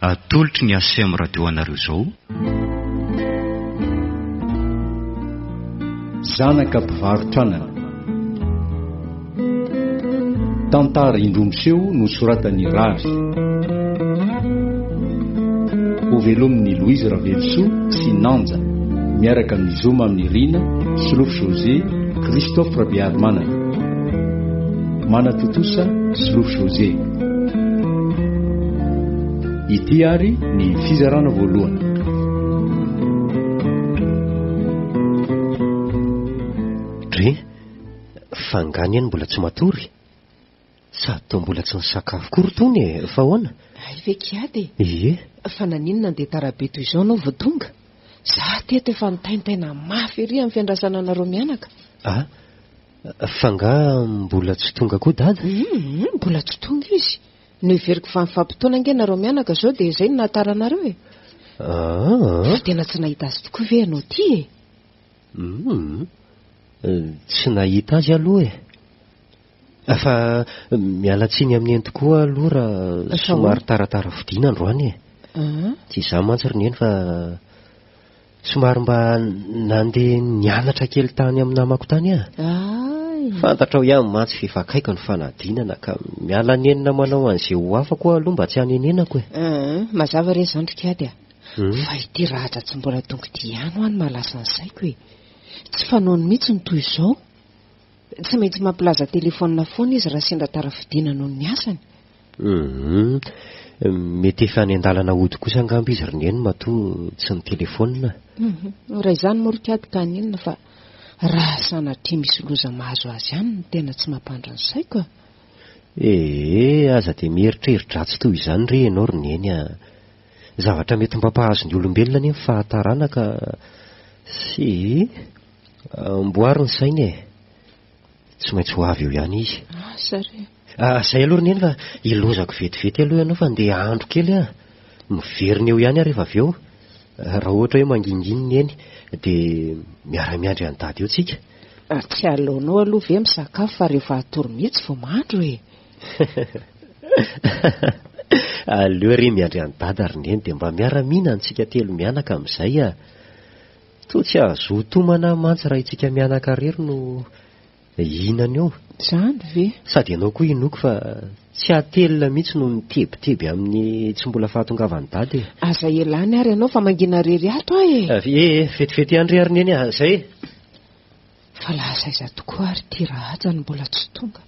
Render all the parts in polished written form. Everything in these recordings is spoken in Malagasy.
atolotry ny ACM radio anareo izao. Zanaka mpivarotranana. Tantara indromoseo no soratany Rary. Ho velomin'ny Louise Ravelsoa sy Nanja miaraka amin'ny Zoma amin'ny Rina, Solofo José, Christophe Rabiarmanana. Manatotosa Solofo José. Ity ary ny fizarana voalohany. Dre, fangany any mbola tsy matory. Sady toa mbola tsy nisakafo kory tony fa hoana? Ay ve kiady? Ie. Fa naninona andeha tarabe toy izao anao vao tonga? Za teto efa nitaintaina mafy ery amin'ny fiandrasana anareo mianaka. Ah, fanga mbola tsy tonga koa dada? Mbola tsy tonga izy. No iveriko fa mifampitoana ange nareo mianaka izao dia izay no nahataranareo e. Fa tena tsy nahita azy tokoa ve ianao ty e? Tsy nahita azy aloha e. Fa miala tsiny amin'ny eny tokoa aloha raha somary taratara vidina androany e. Tsy izaho mantsy ry neny fa somary mba nandeha nianatra kely tany amin'ny namako tany a. Fantatrao ihany mantsy fifakaiko ny fanadinana ka miala nenina manao an'izay ho afako aloha mba tsy hanenenako e. Mazava re izany ry kiady a. Fa ity rahatra tsy mbola tonga ity ihany ho any mahalasa ny saiko e. Tsy fanaony mihitsy ny toy izao. Tsy maintsy mampilaza telefonina foana izy raha sendra tara-vidina noho ny asany. Mety efa any an-dalana ody kosa angamba izy ry neny matoa tsy ny telefonina. Raha izany moa ry kiady ka ninona fa raha sanatria misy loza mahazo azy ihany no tena tsy mampandra ny saiko a. Aza dia mieritreritra-dratsy toy izany re ianao ry neny a. Zavatra mety mampahazo ny olombelona ny fahatarana ka sy mboary ny sainy e. Tsy maintsy ho avy eo ihany izy. Zay aloha ry neny fa ilozako vetivety aloha ianao fa andeha andro kely a. Miverina eo ihany rehefa avy eo. Raha ohatra hoe mangingininy eny dia miara-miandry any dady eo tsika. Tsy alohanao aloha ve misakafo fa rehefa atory mihitsy vao mandro e. Aleo ry miandry any dady ry neny dia mba miara-mihinana tsika telo mianaka amin'izay a. Toa tsy azo tomana mantsy raha itsika mianaka rery no hihinana eo. Zany ve? Sady ianao koa inoko fa tsy atelina mihitsy no mitebiteby amin'ny tsy mbola fahatongavan'ny dady e. Aza elany ary ianao fa mangina rery ato e. Fetifety ihany ry neny a. Zay. Fa lasa iza tokoa ary ty rahaja ny mbola tsy tonga.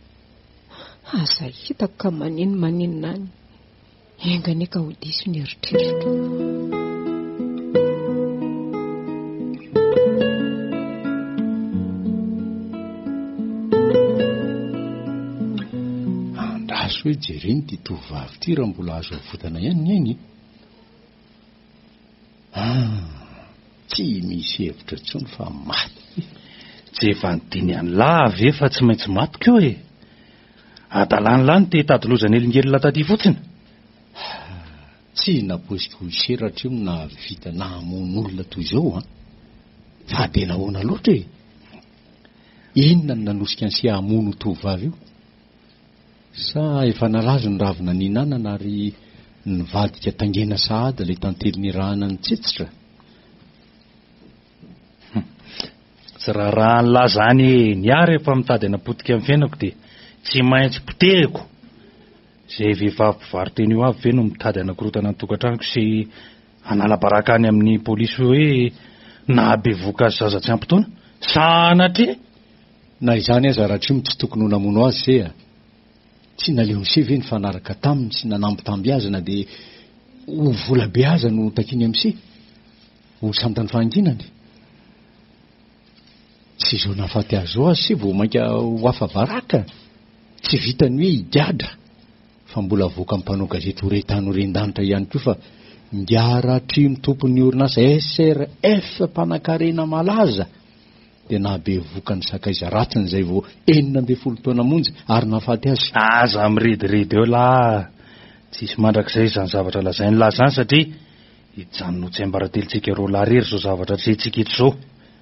Aza hitako ka maninona any. Engane ka ho diso ny eritreritra. Andraso hoe jereny ty tovavy ty raha mbola azo avotana ihany ny ainy. Tsy misy hevitra intsony fa maty. Tsy efa nidiny any lava fa tsy maintsy maty keo e. Adalanilany te hitady lozany elingelina taty fotsiny. Tsy naposika ho seratra io na vita na hamon'olona toy izao fa dia nahoana loatra e. Inona no nanosika an'sy hamono tovavy io? Sa efa nalazo ny ravina ninanana ary nivadika tangena sahady ilay tantely nirahana ny tsetsitra? Tsy raha nilazany niary efa mitady anapotika amin'ny fiainako dia tsy maintsy potehiko. Izay vehivavy mpivarotra eny io avy ve no mitady anakorotana ny tokantranoko sy hanala-baraka any amin'ny polisy hoe nahabevoka azy zaza tsy ampitoana? Sanatria na izany aza raha tsy tsy tokony ho namono azy zay a. Tsy naleo ny ve ny fanaraka taminy sy nanambitamby azy na dia ho volabe aza no takiny amin'si ho santany fahanginany. Tsy izao nahafaty azy ao azy sy vao mainka ho hafa baraka. Tsy vitany hoe higadra fa mbola voaka mpanao gazety horetany horen-danitra ihany koa fa ngiaratry mitompony orinasa SRF mpanan-karena malaza dia nahabe vokany sakaiza ratiny izay vao 12 taona monja ary nahafaty azy. Aza miridiridy eo la. Tsisy mandrakizay izany zavatra lazainy la zany satria hijanona ho tsembaratelitsika ro la rery zao zavatra tsy hitsika eto izao.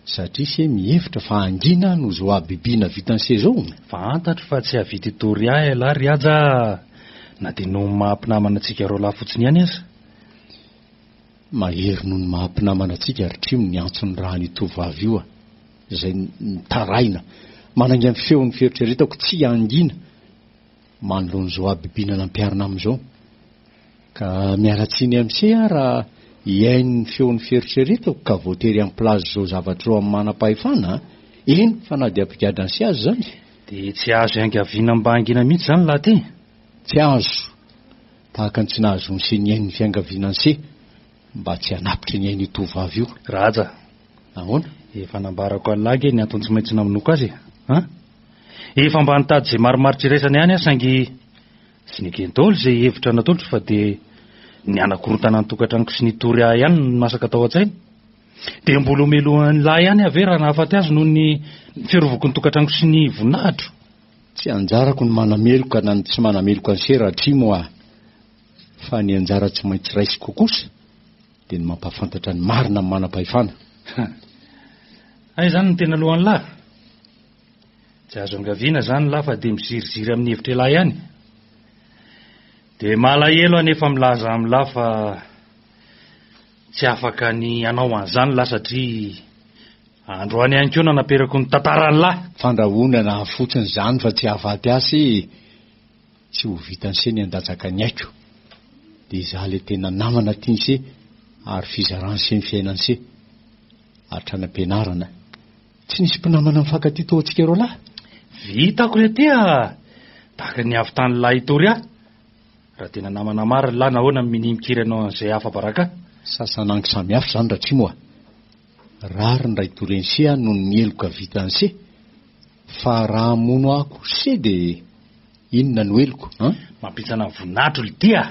Satria se mihevitra fa angina no zo abibiana vitany se zao. Fantatro fa tsy havita tory ahy la ry aja. Na dia no mahampinamana antsika ro la fotsiny ihany aza. mahery noho ny mahampinamana antsika ary trimo ny antsony raha ny tovavy io izay nitaraina manangy amin'ny feon'ny fieritreretako tsy angina manoloan'izao abibinana ampiarina amin'izao ka mialatsiny amin'se raha iain'ny feon'ny fieritreretako ka voatery amin'ny plazy zao zavatra zao amin'ny manam-pahefana eny fa na dia ampigadany sy azy zany dia tsy azo iangaviana mba angina mihitsy zany laha ty tsy azo tahaka ny tsy nahazo ny se ny ain'ny fiangavianany se mba tsy hanapitra ny ainy tovavy io raja ahoana efa nambarako alagy ny antony tsy maintsy naminoko azy efa mba nitady zay marimaritra iraisana ihany saingy sy nikentolo zay hevitra natolotro fa dia ny anakorontana ny tokantranoko sy nitory ahy ihany ny masaka tao an-tsainy dia mbola omelohan'ny lahy ihany ave raha nahafaty azy noho ny fiarovako ny tokantranoko sy ny voninahitro tsy anjarako ny manameloka na ny tsy manameloka ny se raha trimo fa ny anjara tsy maintsy raisiko kosa dia ny mampahafantatra ny marina amin'ny manam-pahefana ay zany ny tena lohan'ny lahy tsy azo angaviana zany lahy fa dia miziriziry amin'ny hevitra lahy ihany dia malahelo anefa milaza amin'ny lahy fa tsy afaka ny anao an'izany lahy satria androany ihany koa nanaperako ny tantaran'ny lahy fandrahoana na fotsiny zany fa tsy hahafaty asy tsy ho vitany se ny andatsaka ny aiko dia izaho le tena namana tiany se ary fizarany se ny fiainany se atranam-pianarana tsy nisy mpinamana mifankaty tao antsika ro lahy vitako le tia tahaka ny avy tany lahy hitory ahy raha tena namana maro lahy nahoana minimikiry anao an'izay hafa baraka sasanangy samihafa zany raha trimo rary ny ray torensia noho ny eloka vitany se fa raha mono ako se dia inona no eloko mampitsana voninahitro le tia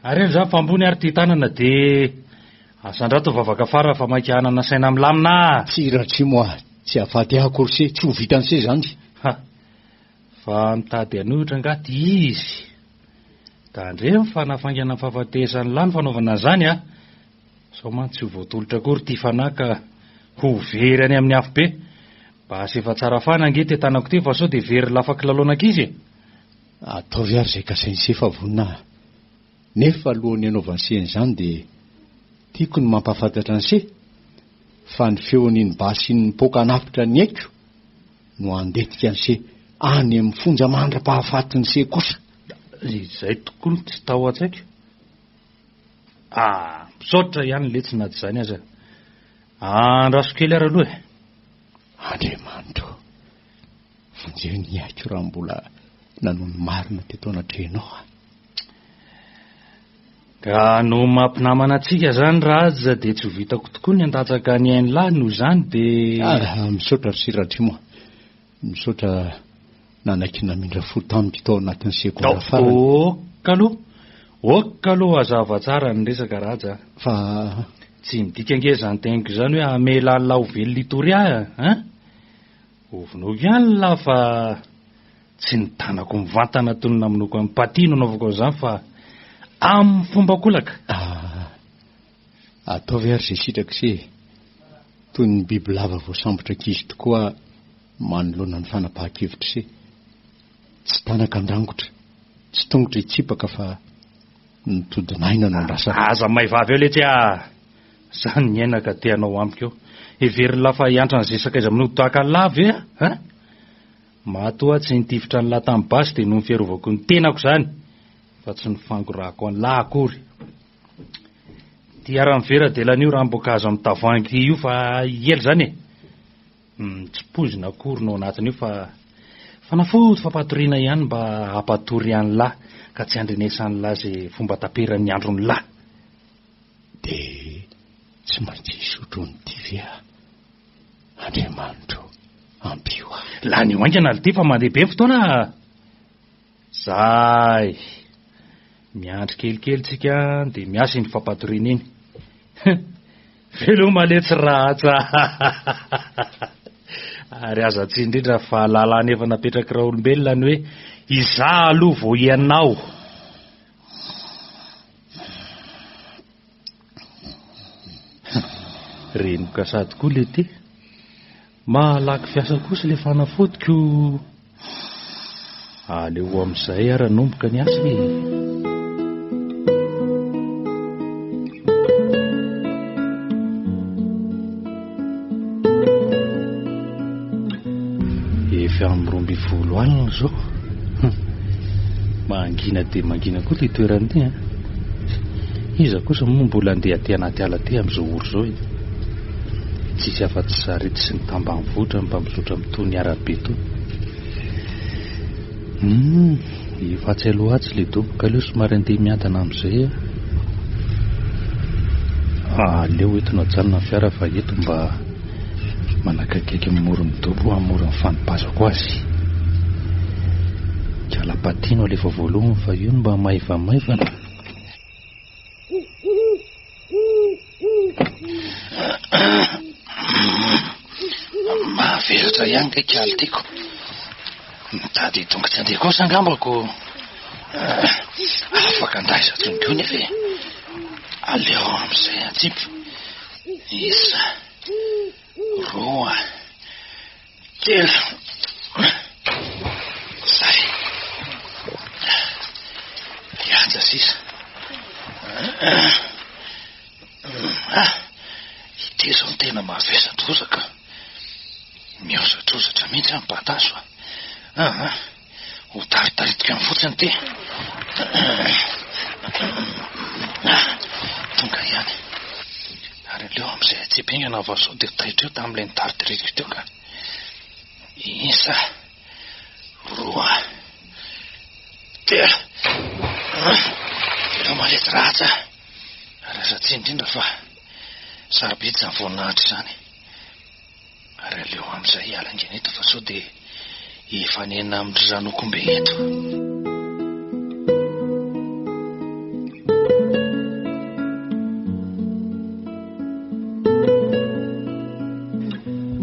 ary elo zany fambony ary ty tanana dia asandrato vavaka fara fa mainka hanana saina milamina tsy raha trimo tsy hahafaty ahy akory se tsy ho vitany se zany fa mitady anohitra ngaty izy da andre mifanafangana fahafatesany lahy ny fanaovana zany sao mantsy ho voatolotra akory ty fanaka ho very any amin'ny afo be mba asefa tsara fana ange ty tanako ty fa sao dia very lafaky lalonankizy ataovy ary izay kasainy se fa vonina nefa alohany anaovany seny zany dia tiako ny mampahafantatra ny se fa ny feon'iny basy ny poka anapitra ny aiko no andetika ny se any amin'ny fonja mandra-pahafaty ny se kosa izay tokoa ny tsy tao an-tsaiko misaotra ihany le tsy nady zany aza andraso kely ary aloha Andriamanitro vonjeo ny aiko raha mbola nanoho ny marina teto anatrenao ka no mampinamana antsika zany raha aza dia tsy ho vitako tokoa ny andatsaka ny hainy lahy noho zany dia misaotra ry siratrimo misaotra nanaiky namindra folo tamiko tao anatin'ny sekonda farany oka aloha azava tsara ny resaka raja fa tsy midika ange zany teniko zany hoe amelany lahy ho velona itory ahy ovinoko ihany lahy fa tsy nitanako mivantana tony naminoko amin'ny patino anaovako an'izany fa amin'ny fomba kolaka ataovy ary zay sitraka se toy ny biby lava voasambotra ankizy tokoa manoloana ny fanapahan-kevitra se tsy tanaka andrangotra tsy tongotra hitsipaka fa nitodinaina no andrasa aza maivavy eo le tsy zany ny ainaka teanao amiko eo everiny lafa hiantra ny zesaka izy amin'no toaka ny lavy matoa tsy nitifitra ny lahy tamin'ny basy dia no ny fiarovako ny tenako zany fa tsy nifangorako any lahy akory ty ara-mivera delan'io raha mboka azo amin'ny tavoangy io fa ely zany tsy pozina akory no anatiny io fa nafoto fampatoriana ihany mba hampatory any lahy ka tsy andrenesan'ny lahy zay fomba taperan'ny androny lahy dia tsy maintsy isotro ny tivy Andriamanitro ampio laha ny oaingana le ty fa mandeha be ny fotoana zay miandry kelikely tsika dia miasa iny fampatoriana iny velo maletsy ratsa ary aza tsy indrindra fa lalàny efa napetraky raha olombelona ny hoe iza aloha vo ianao reniko sady koa le ty malaky fiasa kosa le fanafotiko aleo amin'izay ara nomboka ny asy 12 zao. Mangina dia mangina koa ty toerana ty. Iza kosa moa mbola andeha aty anaty ala ty amin'izao oro zao. Tsisy afa-tsy sarety sy ny tambanivohitra mpamisotra amin'itony arabe to. Efa-tsy alohatsy le doboka leo somary andeha miadana amin'izay. Aleo entina janona fiara fa eto mba manakakaiky mimorondobo hamoron'ny fanipazako azy. Kalapatino alefa voalohany fa io mba maivamaivana. Mahaveratra ihany kay kaly tiako. Mitady tongotra andeha kosa angambako. Afaka andaisa tsoniko nefa aleo amin'izay atsipy. Isa, roa, telo. Zay. Ianja sisa. Ity zao ny tena mahavesan-trozaka. Mihozatrozatra mihitsy amin'ny bataso. Ho taritaritika amin'ny fotsiny ty. Tonga ihany. Ary aleo amin'izay atsipingana avao sao dia taitra eo tamin'ilay nitaritiriko teo ka. Isa, roa, telo. Telo malety rahatsa. Ary aza tsy indrindra fa sarobidy zany voninahitra izany. Ary aleo amin'izay hialangena eto fa sao dia hifanena amin'ny ranokombe eto.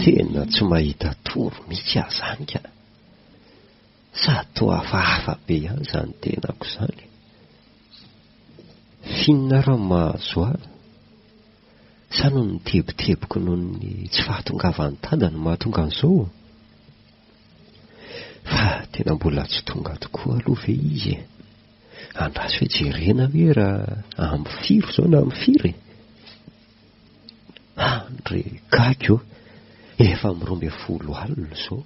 Tena tsy mahita toro mihitsy aho zany ka. Sady toa hafahafa be ihany zany tenako zany. Finina raha mahazo ahy. Sa noho ny teboteboky noho ny tsy fahatongavan'ny tada no mahatonga an'izao. Fa tena mbola tsy tonga tokoa aloha ve izy. Andraso hoe jerena hoe raha amin'ny firo zao na amin'ny firy. Andre gago efa 12 alina zao.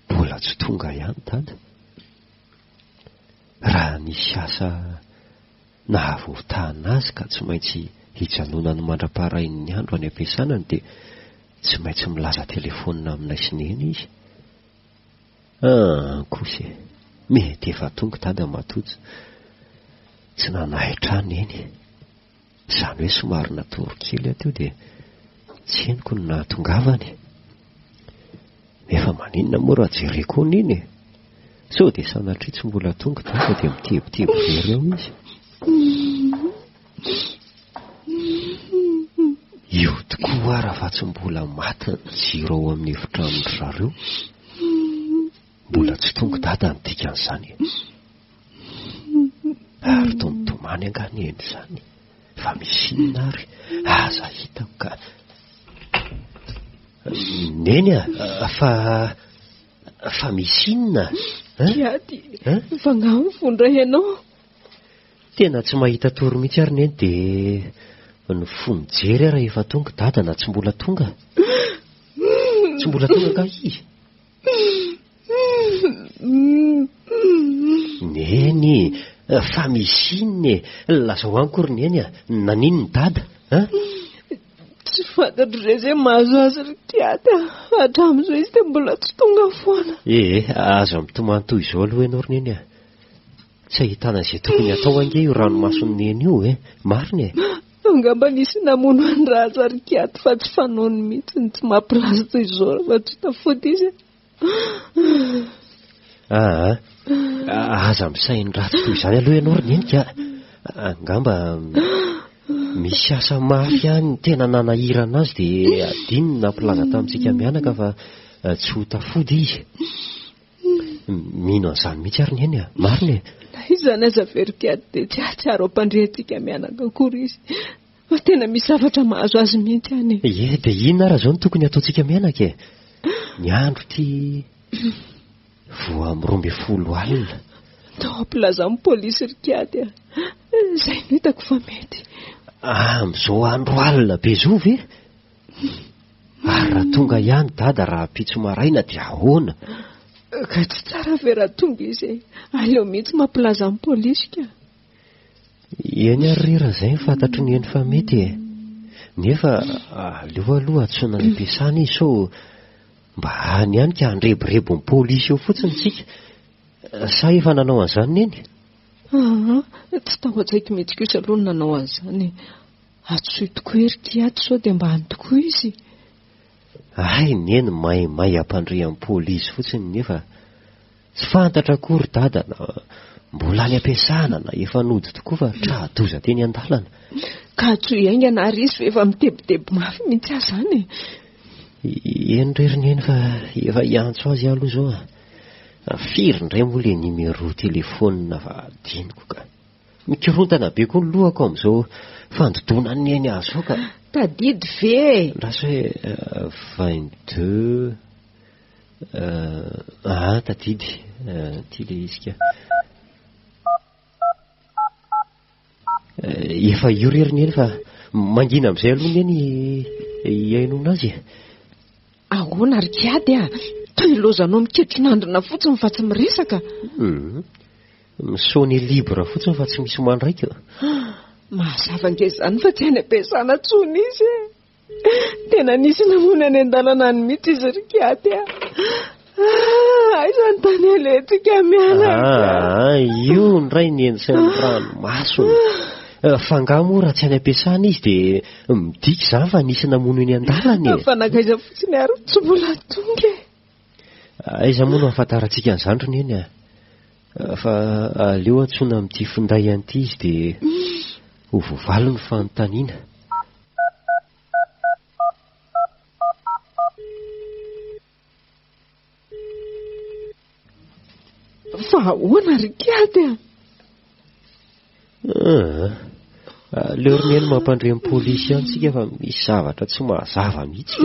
Mbola tsy tonga ihany tada. Raha nisy asa nahavotana azy ka tsy maintsy hijanonany mandra-parain'ny andro any ampiasanany dia tsy maintsy milaza telefonina aminay sineny izy. Kosa mety efa tonga tada matojo. Tsy nanahitrany eny. Izany hoe somary natoro kely ateo dia tsy henoko ny nahatongavany. Efa maninona moa raha jereko niny. Sao dia sanatria tsy mbola tonga tada dia mitebotebo very eo izy. Io tokoa raha fa tsy mbola maty ny jiro ao amin'ny efitran'ny zareo. Mbola tsy tonga tada ny dikan'izany. Ary tontomany angany eny izany. Fa misy inona ary aza hitako ka. Neny fa misy inona? Kiady, fa ngaho mifondra ianao. Tena tsy mahita toro mihitsy ary neny dia ny fonjery raha efa tonga dada na tsy mbola tonga. Tsy mbola tonga ka izy. Neny, fa misy inona laza hoaniko ry neny nanino ny dada? Tsy fantatro izay izay mahazo azy ry kiady. Hatramin'izao izy dia mbola tsy tonga foana. Aza mitomany izao aloha ianao ry neny. Tsy ahitana izay tokony atao ange io ranomason'ny neny io mariny. Angamba nisy namono any raha ry kiady fa tsy fanaony mihitsy ny tsy mampilaza toy izao fa tsy tafody izy. Aza misainy ratsy toy izany aloha ianao ry neny ka. Angamba misy asa mafy ihany tena nanahirana azy dia adininy nampilaza tamintsika mianaka fa tsy ho tafody izy. Mino an'izany mihitsy ary neny mariny. Izany aza very kiady dia tsy ahatsiaro ampandrehantsika mianaka akory izy. Fa tena misy zavatra mahazo azy mihitsy any. Dia inona raha izao no tokony ataontsika mianaka? Ny andro ty voa 12 alina. Tao ampilaza amin'ny polisy ry kiady. Izay no hitako fa mety. Amin'izao andro alina be zao ve? Ary raha tonga ihany dada raha pitso maraina dia ahoana? Ka tsy tsara ve raha tonga izy aleo mihitsy mampilaza amin'ny polisy ka. Eny ary rera izay ny fantatro ny eny fa mety e. Nefa aleo aloha atsoina ny ampiasana izy sao mba any ihany ka andreborebo ny polisy eo fotsiny tsika. Sa efa nanao an'izany neny? Tsy taho an-tsaiko mihitsy kosa aloha nanao an'izany. Atsoy tokoa erika ato sao dia mba any tokoa izy. Ay, neny may ampandre amin'ny polisy fotsiny nefa tsy fantatra akory dada na mbola any ampiasana na efa nody tokoa fa trahadoza teny an-dalana. Ka atsoy aingana ary izy efa mitebiteby mafy mihitsy azany. Eny reriny eny fa efa iantso azy aloha zao. Firy indray moa ilay nimero telefônina fa diniko ka. Mikorontana be koa ny lohako amin'izao fandodonany eny azy ao ka. Tadidy ve? Lasa hoe 22 tadidy ty le izy ka. Efa io reriny eny fa mangina amin'izay aloha neny iainona azy. Ahoana ary kiady toy lozanao miketronandrina fotsiny fa tsy miresaka. Misaony libra fotsiny fa tsy misy mandraika. Mazava ngezany fa tsy any ampiasana tsony izy. Tena nisy namono any an-dalana ny mihitsy izy rikiady. Izany tany aletika miala. Io ndray ny en'izany ranomasony. Fangamo raha tsy any ampiasana izy dia midika izany fa nisy namono eny an-dalana. Fa nakaiza fotsiny ary tsy mbola tonga. Aiza moa no ahafantarantsika an'izany ry neny fa aleo antsoina amin'ity finday an'ity izy dia ho voavalo ny fanontaniana. Fa ahoana ry kiady aleo ry neny mampandre amin'ny polisy antsika fa misy zavatra tsy mahazava mihitsy.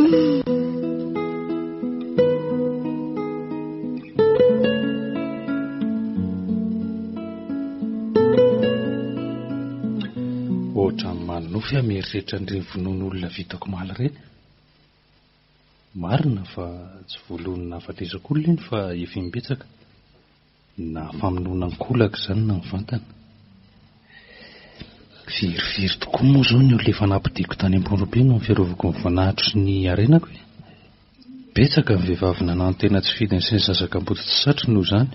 Nofy mieritreritra an'ireny vonoan'olona vitako maly ireny. Marina fa tsy voalonina afatezako olona iny fa efa mimbetsaka. Na famonoana ny kolaka izany na ny vantana. Firy tokoa moa izao ny olona efa nampidiko tany Ambondrobe no ny fiarovako ny voninahitro sy ny arenako. Betsaka ny vehivavy nanano tena tsy fidiny sy ny zazakam-boto tsy satry noho izany.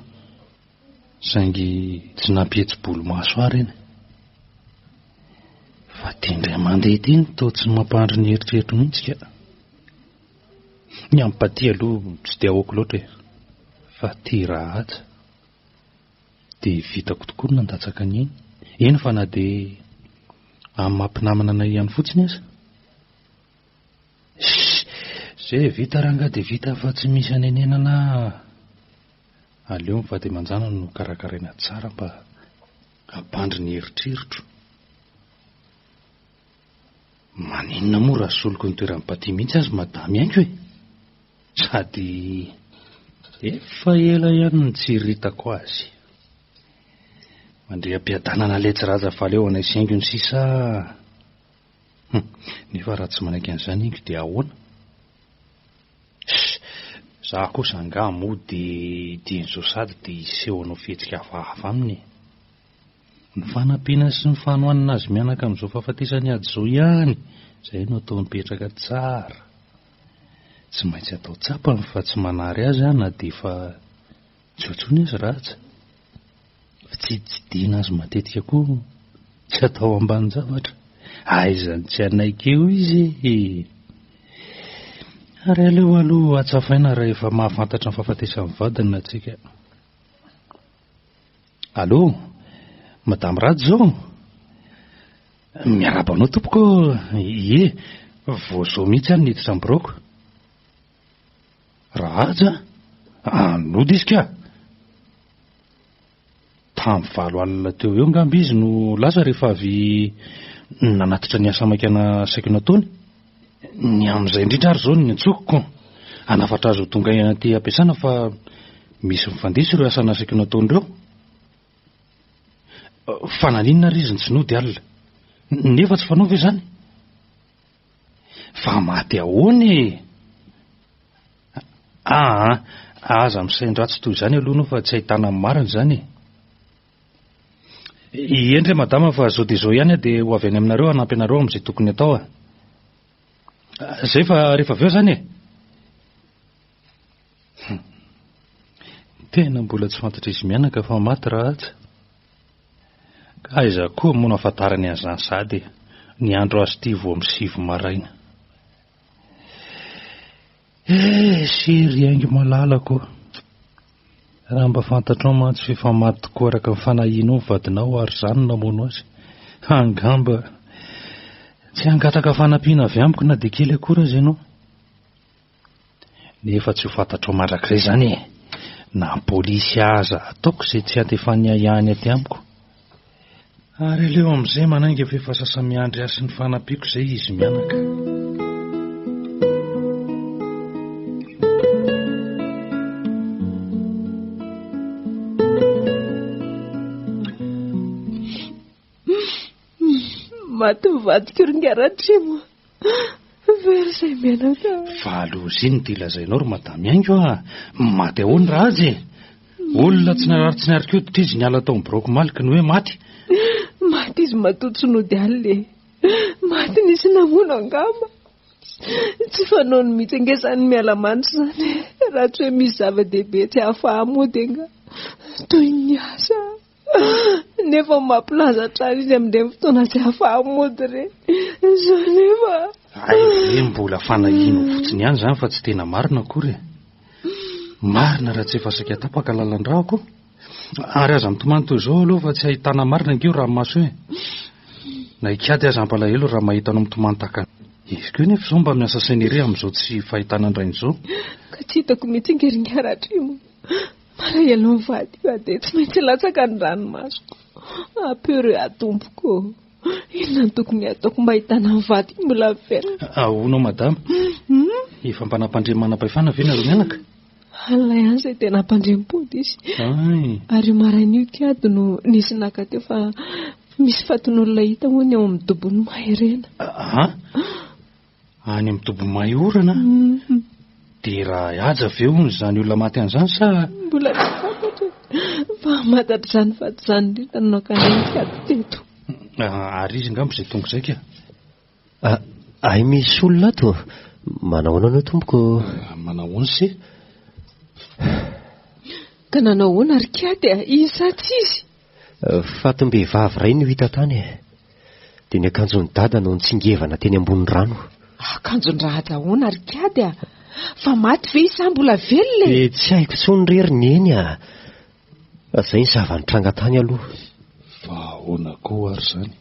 Saingy tsy nampihetsi-bolo maso ary eny. Fa tindray mandeha ity ny tao tsy mampandry ny eritreritro mihitsy ka. Ny ampaty aloha tsy dia aoko loatra fa ty raha aja dia vitako tokoa ny nandatsaka ny eny. Eny fa na dia amin'ny mampinamana na ihany fotsiny aza. Izay vita ranga dia vita fa tsy misy anenenana. Aleo mivady aman-janany no karakaraina tsara mba hampandry ny eritreritro. Maninona moa raha soloko ny toeran'ny paty mihitsy azy madamy hainko e. Sady efa ela ihany ny tsy ritako azy. Mandre ampiadanana letsiraza fa aleo anay saingo ny sisa. Nefa raha tsy manaiky an'izany ingo dia ahoana? Za kosa anga mody dian'izao sady dia iseho anao fihetsika hafahafa aminy. Ny fanampiana sy ny fanohanana azy mianaka amin'izao fahafatesany ady izao ihany, izay no atao mipetraka tsara. Tsy maintsy atao tsapany fa tsy manary azy na dia fa tsotsony azy ratsy. Fitsididina azy matetika koa tsy atao ambany zavatra. Aizany tsy anaikeo izy. Ary aleo aloha atsafaina raha efa mahafantatra ny fahafatesany vadiny na tsika. Allo, Madame Ratsy zao? Miarabanao tompoko. Ie, vao zao mihitsy any niditra ny broko. Raja? Nody izy ka? Tamin'ny 7 alina teo eo ngamby izy no lasa rehefa avy nanatitra ny asa makana saiko nataony. Ny amin'izay indrindra ary zao ny antsokoko. Anafatra azy ho tonga aty ampiasana fa misy mifandesy ireo asa nasaiko nataony ireo. Fa naninona ry izy ny tsy nody alina? Nefa tsy fanao ve izany? Fa maty ahoana e? Aza misaindratsy toy izany aloha no fa tsy ahitana marina zany. Iendre madama fa zao dia zao ihany dia ho avy any aminareo hanampy anareo amin'izay tokony atao Zay fa rehefa avy eo zany Tena mbola tsy fantatra izy mianaka fa maty rahatsa. Ka aiza koa moa no ahafantarany an'izany sady ny andro azy ity vao amin'ny 7 maraina. Sery aingy malalako. Raha mba fantatrao mantsy fefa maty tokoa araka ny fanahinao ny vadinao ary zany namono azy. Angamba tsy hangataka fanampiana avy amiko na dia kely akory azy ianao. Nefa tsy ho fantatrao mandrakizay zany na polisy aza ataoko izay tsy antefania ihany aty amiko. Ary aleo amin'izay manainga fefa sasa miandry azy ny fanampiako izay izy mianaka. Maty mivadika ringaran-trimo. Very izay mianaka. Fa aloha ziny dia ilazainao ry madamy aingo maty ahoany raha azy olona tsy narary koditra izy niala tao mibroko malika ny hoe maty. Maty izy matotsonody alle. Maty nisy namono angamba. Tsy fanao ny mitsengesany miala mantsy zany. Raha tsy hoe misy zava-dehibe tsy hahafahamody enga toy ny asa. Nefa mampilaza trano izy amin'ireny fotoana tsy hahafahamody ireny. Zao nefa Ay, mbola fanahino fotsiny ihany zany fa tsy tena marina akory. Marina raha tsy efa saika tapaka lalan-drahako. Ary aza mitomany toy izao aloha fa tsy ahitana marina ingeo raha maso hoe. Na ikady aza ampalahelo raha mahitanao mitomany taka. Izy koa nefa izao mba miasa sainere amin'izao tsy fahitana andrainy izao. Ka tsy hitako mihitsy ingeringaratra-io. Malahelo mivady io dia tsy maintsy latsaka ny ranomasoko. Apeo atompoko. Inona no tokony ataoko mba ahitana mivady mbola velona? Ahoanao madama? Efa mba nampandriamanam-pahefana ve nareo mianaka? Alay ihany izay tena hampandriam-pody izy. Ary marain'io kiady no nisy naka teo fa misy fatin'olona hita hono eo amin'ny dobony maherena. Any amin'ny dobony mayorana? Dia raha aja ve hono izany olona maty an'izany sa? Mbola tsy fantatra. Fa matatra izany faty izany indrindra no nankanainy kiady teto. Ary izy ngamba izay tonga izay ka? Ay misy olona ato. Manahoana anao tompoko? Manahoana se? Ka nanao hoana ary kiady isa tsy izy? Fatim-behivavy iray no hita tany. Dia ny akanjon'ny dada no nitsingevana teny ambony rano. Akanjon-drahaja hoana ary kiady fa maty ve isa mbola velona? Tsy haiko tsony reriny eny Izay ny zava-nitranga tany aloha. Fa ahoana koa ary zany?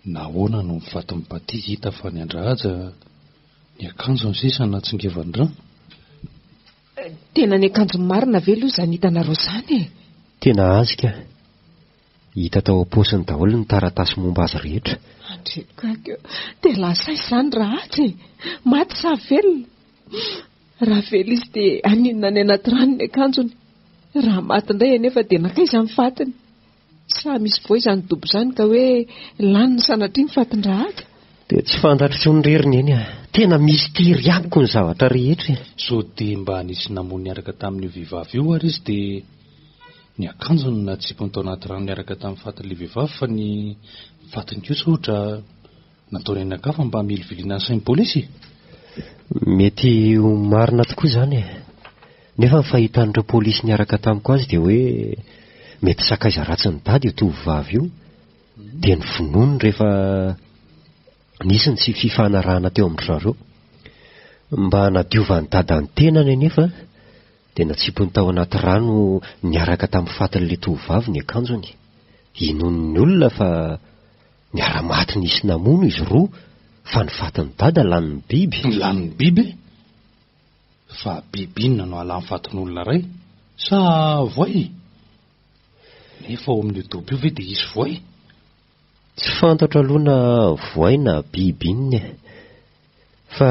Nahoana no mifaty mipaty hita fa ny andrahaja ny akanjo ny sisa natsingevany rano? Tena ny akanjo marina ve aloha izany hitanareo izany? Tena azika. Hita tao am-paosiny daholo ny taratasy momba azy rehetra. Andrekaka dia lasa izany rahatsy. Maty sa velona? Raha velo izy dia aninona ny anaty rano ny akanjony? Raha maty indray anefa dia nakaiza ny fatiny? Sa misy voa izany dobo izany ka hoe lany ny sanatria ny fatin-drahaja? Dia tsy fantatro tsony reriny eny Tena mistery amiko ny zavatra rehetra. So dia mba nisy namono niaraka tamin'io vehivavy io ary izy dia ny akanjony na tsipony tao anaty rano niaraka tamin'ny fatin'ilay vehivavy fa ny fatiny kosa ohatra nataony anakafa mba milivilina ny sain'ny polisy? Mety ho marina tokoa izany nefa ny fahitan'ireo polisy niaraka tamiko azy dia hoe mety sakaiza ratsy ny dady io tovovavy io dia ny vonony rehefa nisy ny tsy fifanarahana teo amin'ny zareo mba nadiovan'ny dada ny tenany anefa dia natsipony tao anaty rano niaraka tamin'ny fatin'ilay tovovavy ny akanjony. Inon'ny olona fa niara-maty nisy namono izy roa fa ny fatin'ny dada lanin'ny biby. Lanin'ny biby? Fa biby inona no ala amin'ny fatin'olona iray? Sa voay? Nefa ao amin'io dobo io ve dia isy voay? Tsy fantatra aloha na voay na biby inona fa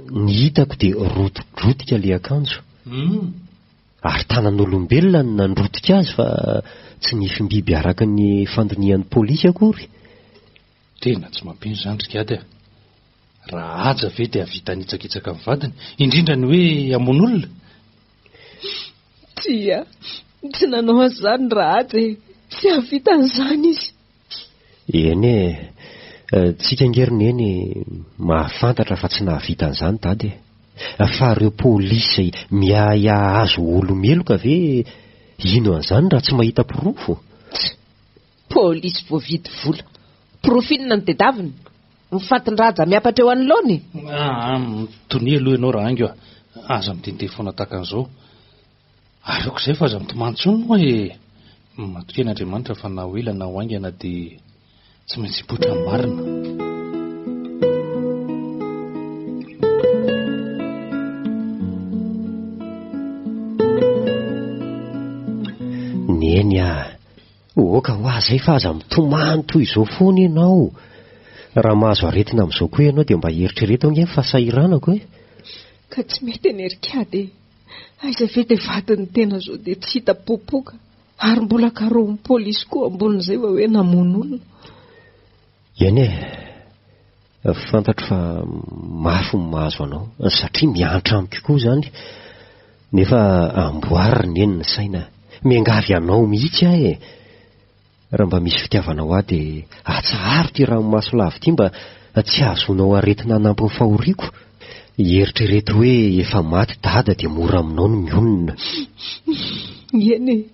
ny hitako dia rotodrotika ilay akanjo. Ary tanan'olombelona no nandrotika azy fa tsy nifim-biby araka ny fandinihan'ny polisy akory. Tena tsy mampino izany ry kiady raha aja ve dia avita nitsakitsaka amin'ny vadiny, indrindra ny hoe amon'olona. Tia, tsy nanao an'izany raha aja sy havita an'izany izy. Eny tsika ngeriny eny mahafantatra fa tsy nahavita an'izany dady. Fa ireo polisy miaya azo olomeloka ve ino an'izany raha tsy mahita pirofo? Polisy voavidy vola, pirofinina ny tedaviny, mifatin-draja miapatra eo anoloany. Tony aloha ianao raha angy aza mitente foana tahaka an'izao. Aleoko izay fa aza mitomantsony hoe matoken'Andriamanitra fa na ho ela na ho aingana dia tsy maintsy hipoitra ny marina. Neny oka ho azay fa aza mitomany toy izao foana ianao. Raha mahazo aretina amin'izao koa ianao dia mba eritrereta nge fahasahiranako e. Ka tsy mety enerikady aiza ve dia vadiny tena zao dia tsy hita popoka ary mbola karoan'ny polisy koa ambonin'izay va hoe namon'olona. Eny fantatro fa mafy ny mahazo anao satria miantra amiko koa izany. Nefa amboarina eny ny saina, miangavy anao mihitsy aho e. Raha mba misy fitiavana ho ahy dia atsaharo ty ranomaso lavo ty mba tsy azonao aretina hanampy ny fahoriako. Eritrerety hoe efa maty dada dia mora aminao no mionona. Eny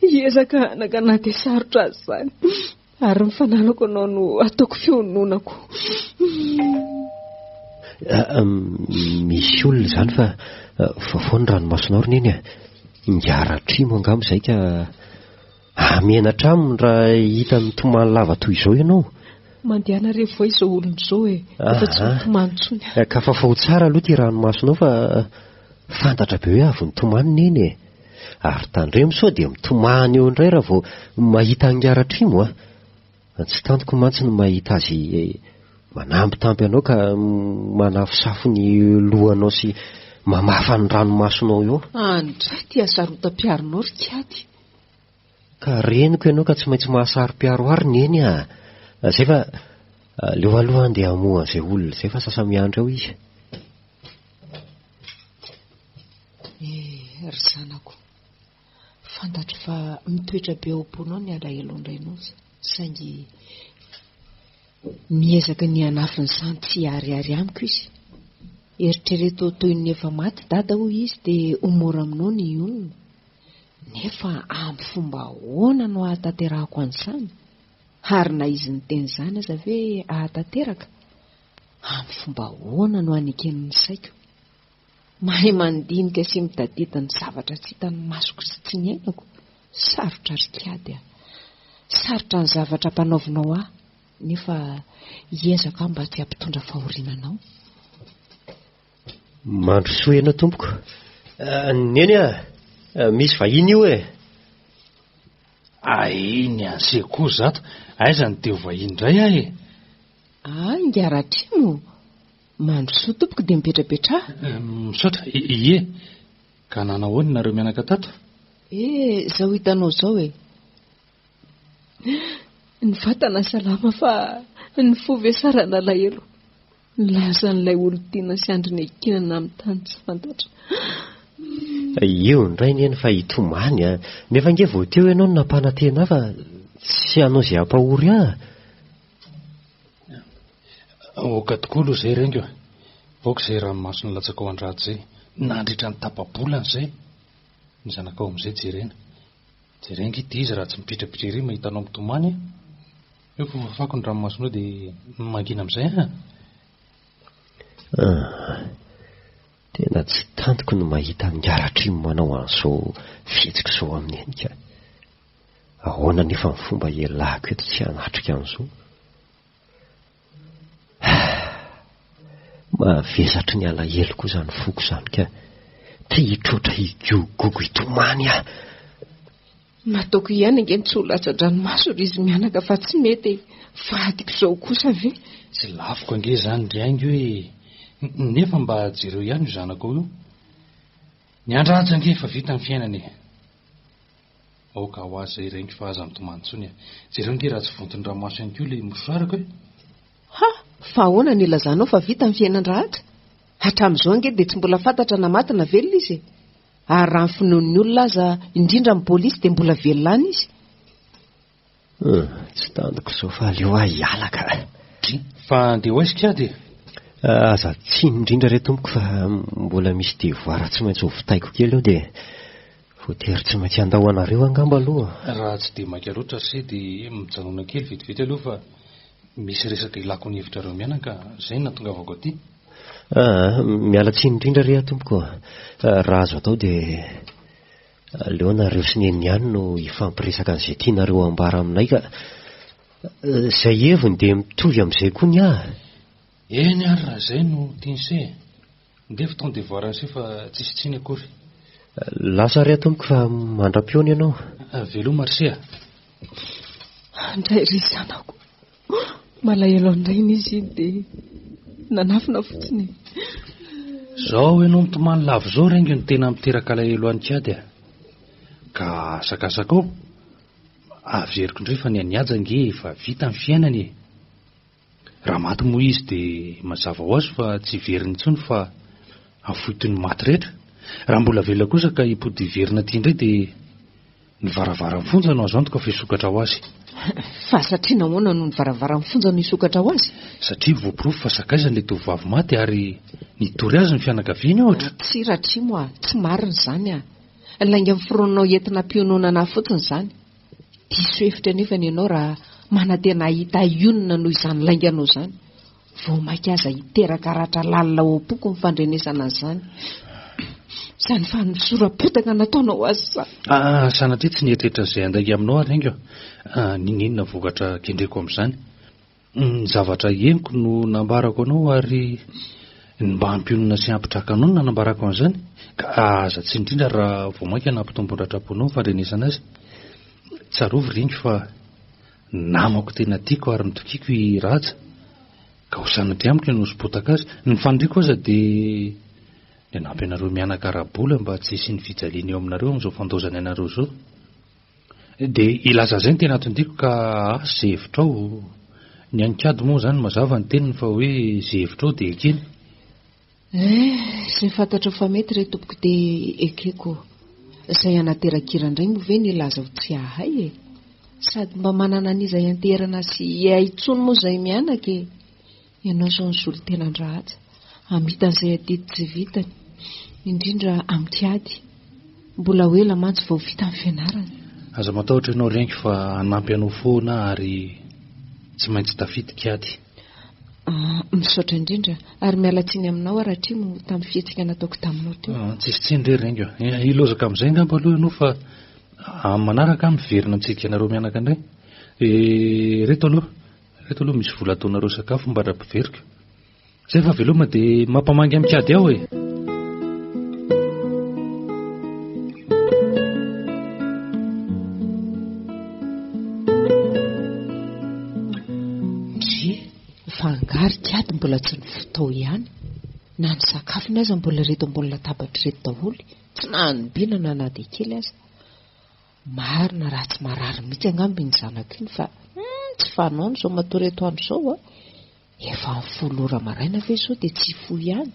hiezaka hanaka na dia sarotra azy izany ary ny fanalako anao no ataoko fiononako. Misy olona izany fa foana ranomasonao ry neny ngiaratrimo angamba izay ka amenatra aminy raha hita mitomany lava toy izao ianao. Mandehana rehefa izao olona izao efa tsy mitomany tsony. Ka fafao tsara aloha ty ranomasonao fa fantatra be hoe avy nitomany neny ary tandremo sao dia mitomany eo indray raha vao mahita angiaratrimo tsy tantoko mantsy no mahita azy manampitampy anao ka manafosafo ny lohanao sy mamafa ny ranomasonao eo. Andray ty asarotam-piaronao ry kiady. Ka reniko ianao ka tsy maintsy mahasaro-piaro ary neny zay fa leo aloha andeha hamoa an'izay olona izay fa sasamiandra eo izy. Ry zanako, fantatro fa mitoetra be ao am-ponao ny alahelo indrainao saingy miezaka ny hanafin'izany tsy hiariary amiko izy. Eritrereto toy ny efa maty dada hoy izy dia homora aminao ny olona. Nefa amin'ny fomba ahoana no ahatanterahako an'izany? Ary na izy ny teny izany aza ve ahatanteraka? Amin'ny fomba ahoana no haneken'ny saiko? Mahay mandinika sy mitadita ny zavatra tsy hitan'ny masoko sy tsy ny ainako. Sarotra ry kiady sarotra ny zavatra mpanaovinao ahy, nefa hiezaka mba tsy hampitondra fahorinanao. Mandro soa ianao tompoko. Neny misy vahiny io e. Iny ansekoa zato aiza ny teo vahiny indray ahy e. Ngiaratrimo mandro soa tompoko dia mipetrapetraha. Misaotra ie ka nanahoany nareo mianaka tato? Zao hitanao zao ny vatana salama fa ny fovesarana lahelo nilazan'ilay olo-tiana sy andriny ekinana amin'ny tany tsy fantatra. Eo indray neny fa hitomany nefa nge vao teo ianao no nampanantena fa tsy hanao izay hampahory ahy. Oka tokoa aloha izay rengo voaka izay ranomasony latsaka ao an-draty izay nandritra ny tapabolana izay ny zanakao amin'izay jerena ity izy raha tsy mipitrapitra ery mahitanao mitomany eo fofafako ny ranomasonao dia mangina amin'izay tena tsy tantoko no mahita ngiaratrimo manao an'izao fihetsika izao amin'ny enika. Ahoana nefa ny fomba ialako eto tsy hanatrika an'izao? Mavesatry ny alahelo koa izany foko izany ka ty hitrotra higogogo hitomany aho. Nataoko ihany ange tsy ho latsa-dranomaso ry izy mianaka fa tsy mety vadiko izao kosa ve? Tsy lafiko ange izany ry aingy hoe nefa mba jereo ihany io zanako io. Ny andraja ange efa vita ny fiainany aoka ho azy irengy fa aza mitomany tsony jereo nge raha tsy vontiny ranomaso ihany koa ilay mosoarako fa ahoana ny ilazanao fa vita amin'ny fiainan-drahatra? Hatramin'izao ange dia tsy mbola fantatra namatina velona izy, ary raha ny finoan'ny olona aza indrindra amin'ny pôlisy dia mbola velona any izy. Tsy tandiko izao fa aleo aho hialaka. Fa andeha ho aiza dia? Aza tsy indrindra re tompoko fa mbola misy devoara tsy maintsy ho vitaiko kely eo dia voatery tsy maintsy andao anareo angamba aloha. Raha tsy dia maika loatra se dia mijanona kely vetivety aloha fa misy resaka ilako ny hevitrareo mianaka, izay natongavako aty. Miala tsiny indrindra re tompoko. Raha azo atao dia aleo nareo sy ny ihany no ifampiresaka an'izay tianareo ambara aminay ka izay heviny dia mitovy amin'izay koa ny ahy. Eny ary raha izay no tian'se ndefa taon devoara an'se fa tsisy tsiny akory. Lasa re tompoko fa mandram-piona ianao. Velo Marsia. Andray ry zanako, malahelo andrainy izy dia nanafina fotsiny. Zao ianao mitomany lavo zao rengy no tena miteraka alahelo any kiady ka sakasakao averiko indray fa ny aniaja nge fa vita amin'ny fiainany. Raha maty moa izy dia mazava ho azy fa tsy veriny intsony fa afoitony maty rehetra. Raha mbola velona kosa ka hipody verina ity indray dia ny varavara mifonja no azo antoka fa hisokatra ho azy. Fa satria nahoana no ny varavara mifonja no hisokatra ho azy? Satria voaporofo fa sakaizany ilay tovovavy maty ary nitory azy ny fianakaviany ohatra. Tsy ratria moa, tsy marina izany lainga amin'ny fironanao entina am-piononana fotsiny izany. Diso hevitra nefa ny ianao raha manantena hita ionina noho izany lainganao izany. Vao maika aza hiteraka ratra lalina oam-poko ny fandrenesana an'izany. Izany fa nisorapotaka nataonao azy sa? Sanatria tsy nieritreritra izay andaika aminao ary rengy ninenina vokatra kendreko amin'izany. Ny zavatra henoko no nambarako anao ary ny mba hampionona sy hampitraka anao no nanambarako an'izany ka aza tsy indrindra raha vao maika nampitombo-dratraponao ny fandrenesana azy. Tsarovy rengy fa namako tena tiako ary nitokiako i Raja ka ho sanatria amiko no sipotaka azy. Ny fandriako aza dia ny nampy anareo mianaka arabola mba tsy hisy ny fijaliana eo aminareo amin'izao fandozany anareo zao. Dia ilaza izay ny tena tondiko ka izay hevitrao. Ny anikady moa izany mazava ny teniny fa hoe izay hevitrao dia ekeny. Izay fantatro fa mety re tompoko dia ekeko. Izay anaterakira indray moa ve ny ilaza ho tsy ahay sady mba manana an'izay anterana sy haitsony moa izay mianaka ianao izao ny zolo tena andrahatsa amitan'izay atety tsy vitany indrindra amin'ny ady mbola hoe lamantsy vao vita amin'ny fianarana. Aza matahotra ianao rengy fa hanampy anao foana ary tsy maintsy tafidika ady. Misaotra indrindra ary miala tsiny aminao aratrimo tamin'ny fihetsika nataoko taminao teo. Tsisy tsiny re rengy ilozaka amin'izay ngamba aloha ianao fa manaraka miverina antsika ianareo mianaka indray. Reto aloha misy vola ataonareo sakafo mba ra-piverika. Zay fa veloma dia mampamangy amikady aho Fangary kiady mbola tsy ny fotao ihany na ny sakafo ny aza mbola reto ambony latabatra reto daholo tsy nanobinana na dia kely aza. Marina raha tsy marary mihitsy angamby ny zanako iny fa tsy fanao izao matoa reto andro izao efa ny 10 ora maraina ve izao dia tsy fo ihany.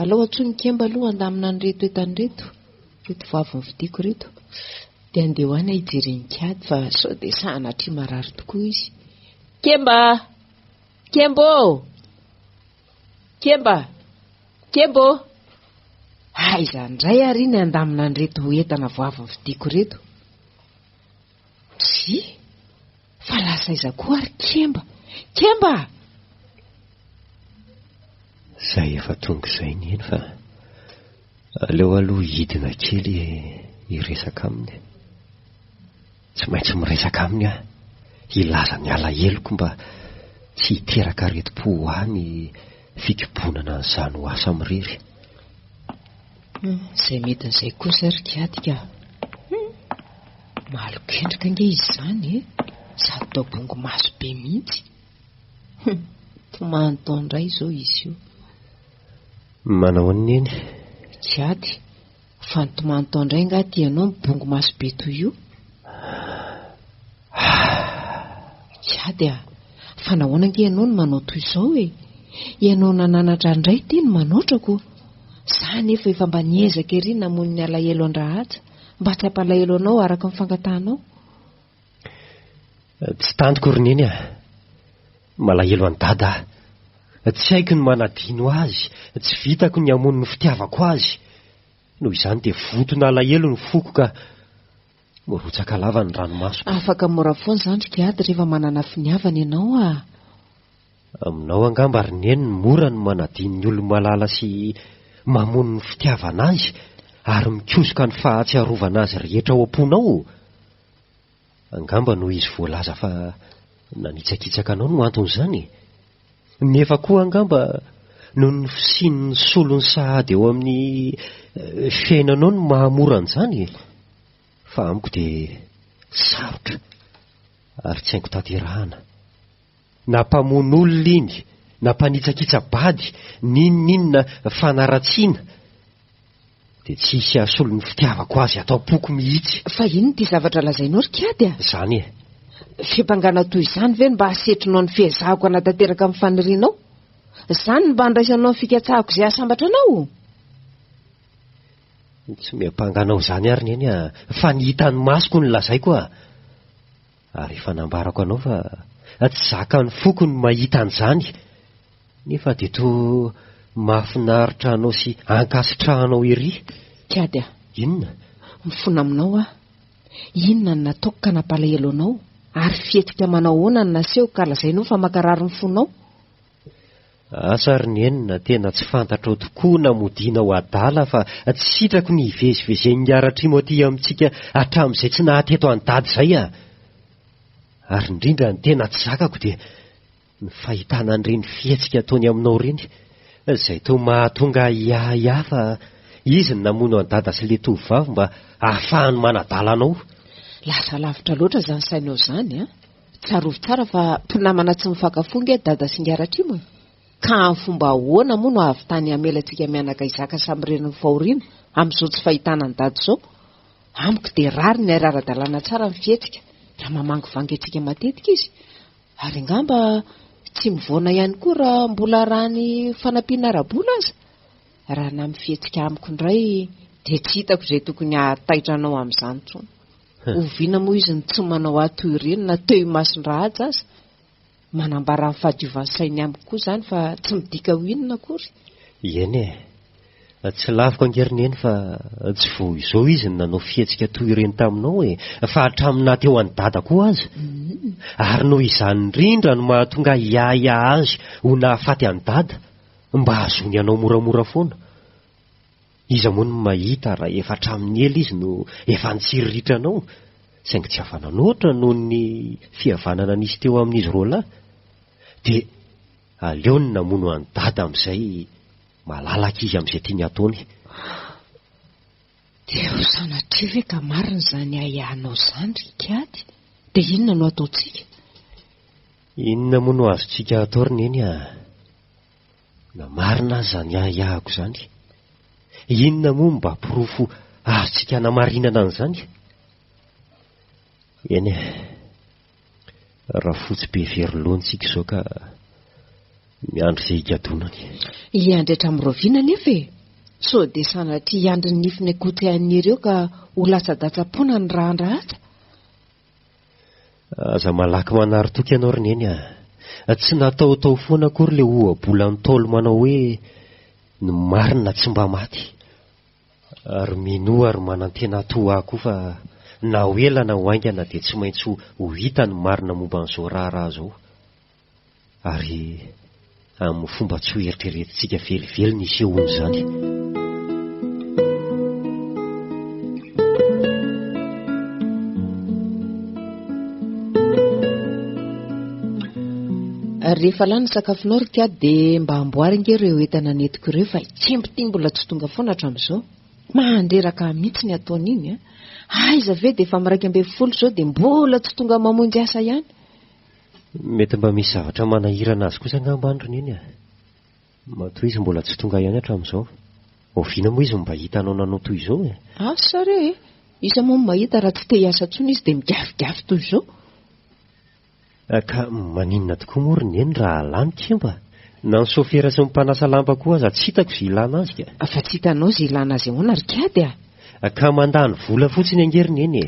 Alao atsoa ny Kemba aloha andamina ny reto etany reto vavy nividiako reto dia andeha ho any hijery ny kiady fa sao dia sanatria marary tokoa izy. Kemba! Izany indray ary ny andamina ny reto entana vavy nividiako reto. Fa lasa iza koa ary Kemba! Izay efa tonga izay ny eny fa aleo aloha hidina kely hiresaka aminy. Tsy maintsy miresaka aminy ilaza ny alaheloko mba tsy hiteraka retim-po any fikibonana n'izany ho asa mirery. Izay mety n'izay kosa ry kiady ka malokendrika nge izy izany sady tao bongo maso be mihitsy. Tomantao indray izao izy io. Manao an'ny eny kiady fa ny tomantao indray ngaty ianao mibongo maso be toy io. Kiady Fa nahoana ange ianao no manao toy izao e? Ianao nananatra indray ty no manotrako. Za nefa efa mba niezaka ery namono ny alahelo andrahatsa mba tsy hampalahelo anao araka ny fangatanao. Tsy tantiko roneny malahelo any dada. Tsy haiko ny manadino azy, tsy vitako ny amono ny fitiavako azy. Noho izany dia votona alahelo ny foko ka morotsaka lava ny ranomasoko. Afaka mora foana izany Rikady rehefa manana finiavana ianao Aminao angamba roneny ny mora ny manadino ny olona malala sy mamono ny fitiavana azy ary mikosoka ny fahatsiarovana azy rehetra ao am-ponao. Angamba noho izy voalaza fa nanitsakitsaka anao no anton'izany. Nefa koa angamba noho ny fisian'ny solony sahady eo amin'ny fiainanao no mahamora an'izany. Fa amiko dia sarotra ary tsy haingo tanterahana. Nampamono olona iny, nampanitsakitsa-bady, ninninona fanaratsiana, dia tsy hisy ahasolo ny fitiavako azy atao poko mihitsy. Fa inona ty zavatra lazainao Rikady Zany Fiambangana toy izany ve no mba hasetrinao ny fiezahako anatanteraka amin'ny fanirianao? Izany mba handraisanao ny fikatsahako izay asambatra anao? Tsy miampanganao izany ary neny fa ny hitan'ny masoko ny lazaiko ary efa nambarako anao fa tsy zaka ny foko ny mahita an'izany. Nefa dia toa mahafinaritra anao sy ankasitrahanao ery. Rikady Inona? Mifona aminao inona no nataoko ka nampalahelo anao? Ary fihetsika manao hoana no naseho ka lazainao fa mankarary ny fonao? Asa ry ny enina tena tsy fantatrao tokoa namodiana ho adala fa tsy sitrako ny hivezivezen'ny ara Timotea amintsika hatramin'izay tsy nahateto any dady izay Ary indrindra ny tena tsy zakako dia ny fahitana an'ireny fihetsika ataony aminao ireny, izay toa mahatonga hiahiahy fa izy ny namono any dada sy ilay tovovavy mba ahafahany manadala anao. Lasa lavitra loatra izany sainao izany Tsarovy tsara fa mpinamana tsy mifankafonga dada sy Ngara Trimo. Ka amin'ny fomba ahoana moa no avy tany hamelantsika mianaka izaka samireniny fahoriana amin'izao tsy fahitana ny dady izao? Amiko dia rary ny arara-dalàna tsara ny fihetsika raha mamangy vangy antsika matetika izy. Ary angamba tsy mivoana ihany koa raha mbola rany fanampiana ara-bola aza. Raha na amin'ny fihetsika amiko indray dia tsy hitako izay tokony hahataitra anao amin'izany intsony. Oviana moa izy ny tsy manao ato ireny na teo imasin-drahaja aza. Manambara ny fahadiovan'ny sainy amiko koa izany fa tsy midika ho inona akory. Eny tsy laviko angerineny fa tsy vo izao izy ny nanao fihetsika toy ireny taminao fa hatramin'ny teo any dada koa aza. Ary noho izany indrindra no mahatonga hiahiahy azy ho nahafaty any dada mba hazony anao moramora foana. Iza moa no mahita raha efa hatramin'ny ela izy no efa nitsiriritra anao, saingy tsy havananoatra noho ny fihavanana nisy teo amin'izy roalahy. Dia aleony namono any dada amin'izay malalaka izy amin'izay tiany ataony. Dia ho sanatria ve ka marina izany ahiahanao izany Rikady? Dia inona no ataontsika? Inona moa no azontsika atao roneny na marina izany ahihahako izany? Inona moa mba pirofo azontsika namarinana an'izany? Eny raha fotsy be veryloantsika izao ka miandro izay higadonany. Hiandry hatramin'ny nefa sao dia sanatria hiandry ny nifiny akotrehany ireo ka ho latsa-datsa-pona ny raha andrahatra. Aza malaky manary toky ianao roneny tsy nataotao foana akory ilay ohabola ny taolo manao hoe ny marina tsy mba maty. Ary minoa ary manantena toa koa fa na ho ela na ho aingana dia tsy maintsy ho hita ny marina momba an'izao raharaha izao. Ary amin'ny fomba tsy ho eritreretintsika velively ny isehony izany. Rehefa lany sakafonao Rikady dia mba amboary ange ireo entana netiko ireo fa itsempy mbola tsy tonga foana hatramin'izao. Mandreraka mihitsy ny ataony iny aiza ve dia efa miraika ambin'ny folo izao dia mbola tsy tonga mamonjy asa ihany. Mety mba misy zavatra manahirana azy kosa angamba androny iny matoa izy mbola tsy tonga ihany hatramin'izao. Oviana moa izy mba hitanao nanao toy izao Asa re iza moa mahita raha tsy te hiasa intsony izy dia migafigafi toy izao. Ka maninona tokoa morony eny raha lany kemba. Na ny sofera sy mpanasa lamba koa aza tsy hitako izay ilana azy ka. Fa tsy hitanao izay ilana azy ahoana ry Kiady a? Ka mandany vola fotsiny angeriny eny e.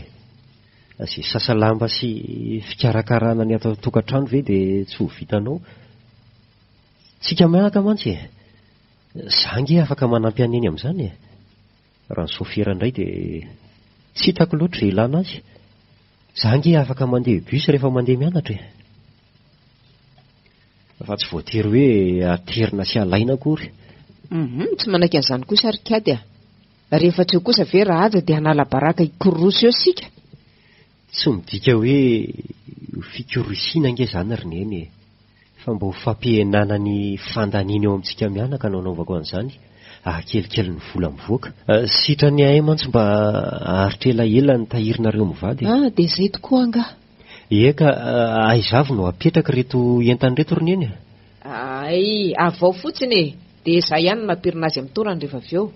Izay sasa lamba sy fikarakarana ny ato tokantrano ve dia tsy ho vitanao. Tsika miaraka mantsy e. Zangy afaka manampy any eny amin'izany e. Raha ny sofera indray dia tsy hitako loatra izay ilana azy. Zangy afaka mandeha bus rehefa mandeha mianatra e. Fa tsy voatery hoe aterina sy alaina akory. Tsy manaiky an'izany kosa ry Kiady a. Rehefa tsy eo kosa ve raha aja dia hanala baraka ikoroso eo sika. Tsy midika hoe fikorosiana ange izany ry neny e. Fa mba ho fampihenana ny fandaniana eo amintsika mianaka no anaovako an'izany. Kelikely ny vola mivoaka. Sitra ny ahay mantsy mba aharitra elaela ny tahirinareo mivady. Dia izay tokoa angaha. Eka, aizavy no apetraka reto entan'reto ry neny. Ay, avao fotsiny e. Dia izaho ihany no nampirina azy amin'ny torany rehefa avy eo.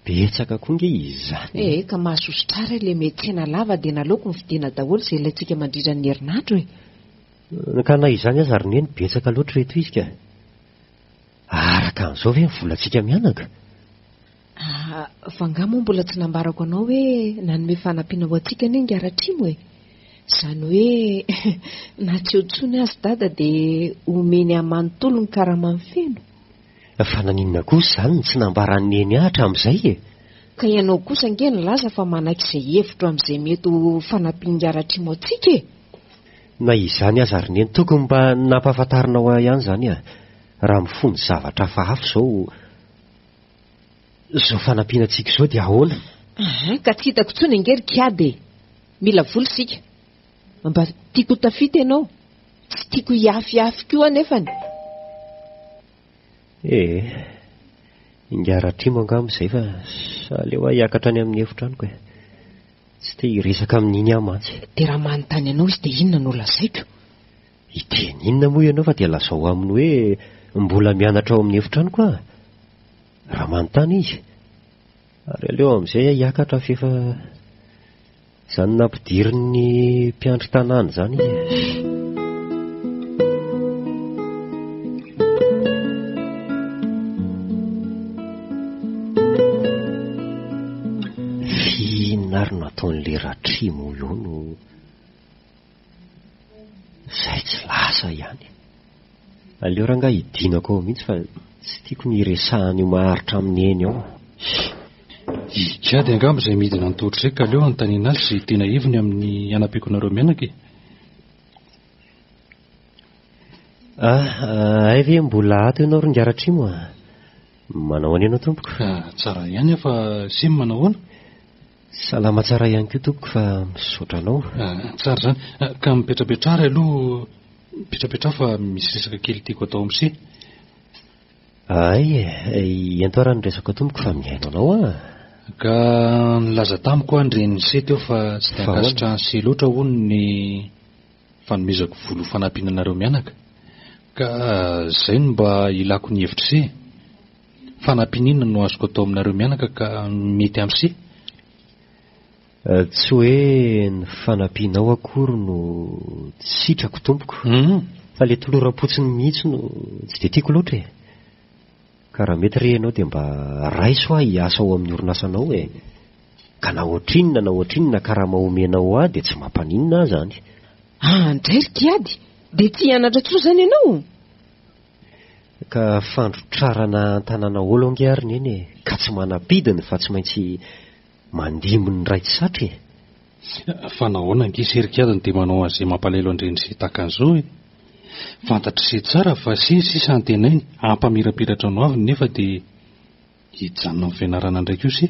Betsaka koa nge izany. Ka mahasoso tsara ilay metsena lava dia nalaoko ny vidiana daholo izay ilayntsika mandritra ny herinandro e. Ka na izany aza ry neny betsaka loatra reto izy ka. Araka an'izao ve ny volantsika mianaka? Fa nga moa mbola tsy nambarako anao hoe nanome fanampiana ho antsika anie ngiaratrimo e. Izany hoe na tsy otsony azy dada dia omeny amanontolo ny karama feno. Fa naninona kosa izany tsy nambaran'ny eny ahatra amin'izay e. Ka ianao kosa nge ny laza fa manaiky izay hevitro amin'izay mety ho fanampiana ngiaratrimo antsika e. Na izany aza ry neny tokony mba nampahafantarinao ihany izany a. Raha mifono zavatra hafahafa izao fanampiana antsika izao dia ahoana? Ka tsy hitako intsony ange ry Kiady e. Mila voly sika. Mba tiako tafita ianao. Tsy tiako hiafy koa anefany. Ingaratrimo angamin'izay fa aleo hiakatra any amin'ny efitranoko e. Tsy te hiresaka amin'iny aho mantsy. Dia raha manontany anao izy dia inona no lazaiko? Iteny inona moa ianao fa dia lazao aminy hoe mbola mianatra ao amin'ny efitranoko aho. Raha manontany izy. Ary aleo amin'izay hiakatra fefa izany nampidiry ny mpiandry tanàna izany izy. Fihinary nataon'ilay Ratrimo io no izay tsy lasa ihany. Aleo raha ngaha hidinako ao mihitsy fa tsy tiako ny iresahany io maharitra amin'ny eny ao. Kiady angamba izay midina nitotro izay ka aleo anontaniana azy izay tena heviny amin'ny anam-piakonareo mianaka e. Ay ve mbola ato ianao ry Ngaratrimo a? Manao any ianao tompoko? Tsara ihany fa sy manahoana? Salama tsara ihany koa tompoko fa misaotra anao. Tsara izany. Ka mipetrapetrara aloha mipetrapetra fa misy resaka kely tiako atao amin'izay. Ento ara ny resaka tompoko fa miaino anao a. Ka nilaza tamiko andreny sety eo fa tsy dia ankasitrahany sy loatra hono ny fanomezako vola fanampiananareo mianaka. Ka izay no mba ilako ny hevitra izay. Fanampinina no azoko atao aminareo mianaka ka mety amin'izay. Tsy hoe ny fanampianao akory no tsy sitrako tompoko. Fa ilay toloram-potsiny mihitsy no tsy dia tiako loatra e. Ka raha mety re ianao dia mba raiso aho hiasa ao amin'ny orinasanao e. Ka na ohatrinona ka raha mahomenao aho dia tsy mampaninona aho izany. Andray ry Kiady, dia tsy hianatra tsoa izany ianao? Ka fandrotrarana an-tanàna olo ange ary neny e. Ka tsy manapidiny fa tsy maintsy mandimby ny ray tsy satra e. Fa nahoana angisy ry Kiady dia manao an'izay mampalahelo andrenysy takan'izao e. Fantatra sy tsara fa sisa antenainy hampamirapiratra no avy nefa dia hijanona amin'ny fianarana ndraiky io sy.